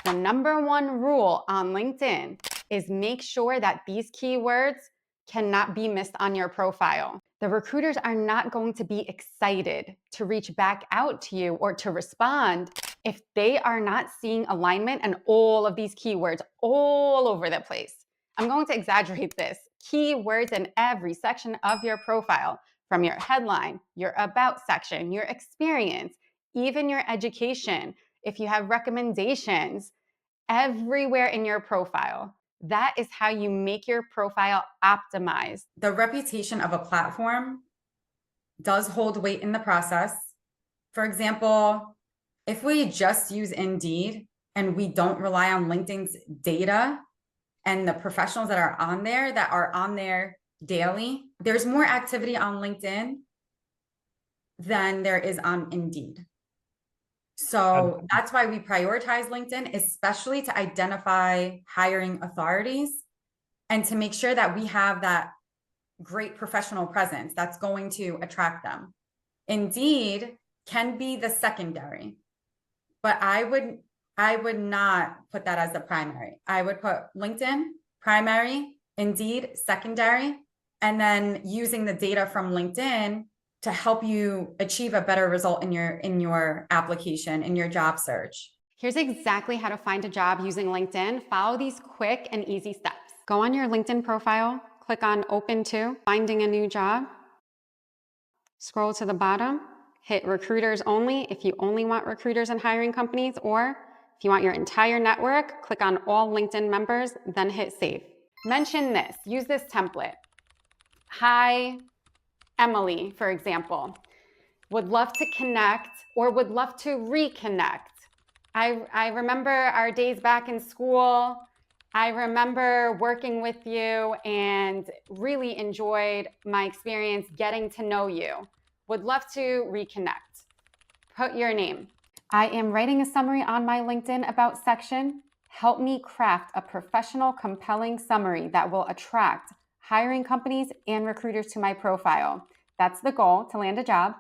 The number one rule on LinkedIn is make sure that these keywords cannot be missed on your profile. The recruiters are not going to be excited to reach back out to you or to respond if they are not seeing alignment and all of these keywords all over the place. I'm going to exaggerate this. Keywords in every section of your profile, from your headline, your about section, your experience, even your education, if you have recommendations, everywhere in your profile. That is how you make your profile optimized. The reputation of a platform does hold weight in the process. For example, if we just use Indeed and we don't rely on LinkedIn's data and the professionals that are on there daily, there's more activity on LinkedIn than there is on Indeed. So that's why we prioritize LinkedIn, especially to identify hiring authorities and to make sure that we have that great professional presence that's going to attract them. Indeed can be the secondary, but I would not put that as the primary. I would put LinkedIn primary, Indeed secondary, and then using the data from LinkedIn to help you achieve a better result in your application, in your job search. Here's exactly how to find a job using LinkedIn. Follow these quick and easy steps. Go on your LinkedIn profile, click on Open To, Finding a New Job. Scroll to the bottom, hit Recruiters Only if you only want recruiters and hiring companies, or if you want your entire network, click on All LinkedIn Members, then hit Save. Mention this, use this template. Hi, Emily, for example, would love to connect or would love to reconnect. I remember our days back in school. I remember working with you and really enjoyed my experience getting to know you. Would love to reconnect. Put your name. I am writing a summary on my LinkedIn About section. Help me craft a professional, compelling summary that will attract hiring companies and recruiters to my profile. That's the goal, to land a job.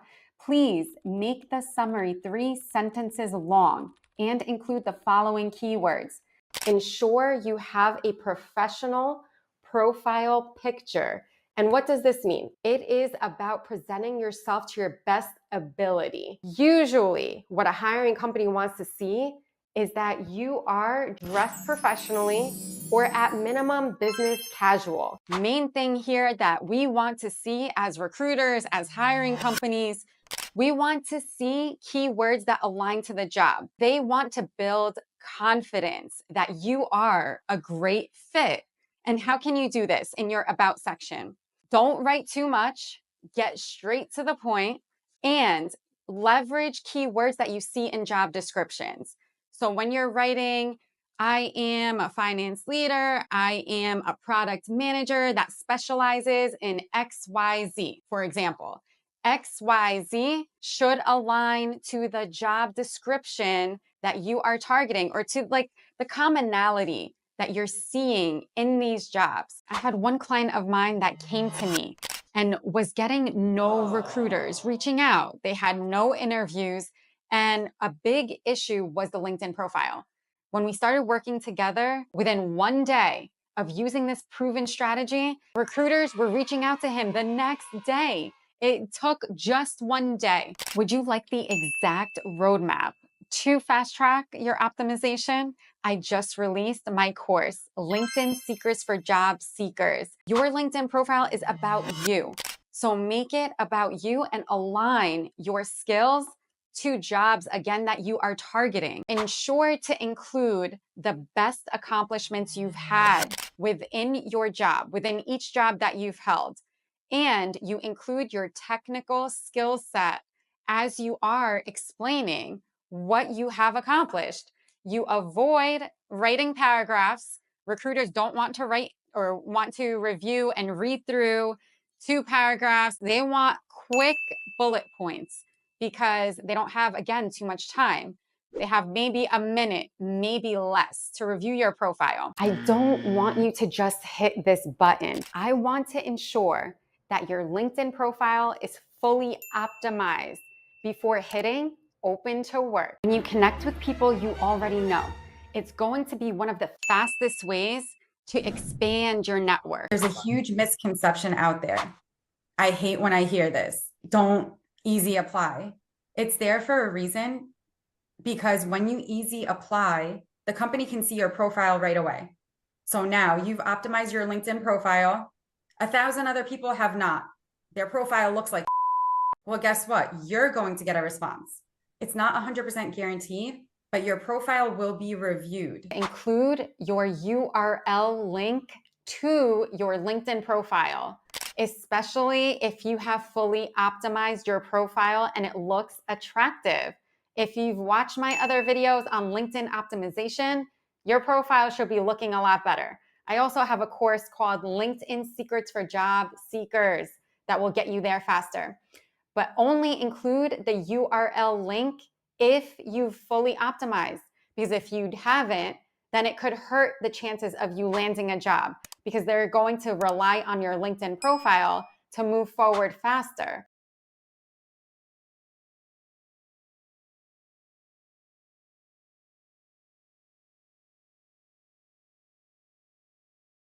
Please make the summary 3 sentences long and include the following keywords. Ensure you have a professional profile picture. And what does this mean? It is about presenting yourself to your best ability. Usually, what a hiring company wants to see is that you are dressed professionally or at minimum business casual. Main thing here that we want to see as recruiters, as hiring companies, we want to see keywords that align to the job. They want to build confidence that you are a great fit. And how can you do this in your About section? Don't write too much, get straight to the point, and leverage keywords that you see in job descriptions. So when you're writing, I am a finance leader, I am a product manager that specializes in XYZ, for example. XYZ should align to the job description that you are targeting or to like the commonality that you're seeing in these jobs. I had one client of mine that came to me and was getting no recruiters reaching out. They had no interviews, and a big issue was the LinkedIn profile. When we started working together, within one day of using this proven strategy, recruiters were reaching out to him the next day. It took just one day. Would you like the exact roadmap to fast track your optimization? I just released my course, LinkedIn Secrets for Job Seekers. Your LinkedIn profile is about you. So make it about you and align your skills to jobs, again, that you are targeting. Ensure to include the best accomplishments you've had within your job, within each job that you've held. And you include your technical skill set as you are explaining what you have accomplished. You avoid writing paragraphs. Recruiters don't want to write or want to review and read through 2 paragraphs. They want quick bullet points because they don't have, again, too much time. They have maybe a minute, maybe less to review your profile. I don't want you to just hit this button. I want to ensure that your LinkedIn profile is fully optimized before hitting Open to Work. When you connect with people you already know, It's going to be one of the fastest ways to expand your network. There's a huge misconception out there. I hate when I hear this. Don't easy apply. It's there for a reason, because when you easy apply, the company can see your profile right away. So now you've optimized your LinkedIn profile. 1,000 other people have not. Their profile looks like, well, guess what? You're going to get a response. It's not 100% guaranteed, but your profile will be reviewed. Include your URL link to your LinkedIn profile, especially if you have fully optimized your profile and it looks attractive. If you've watched my other videos on LinkedIn optimization, your profile should be looking a lot better. I also have a course called LinkedIn Secrets for Job Seekers that will get you there faster. But only include the URL link if you've fully optimized. Because if you haven't, then it could hurt the chances of you landing a job, because they're going to rely on your LinkedIn profile to move forward faster.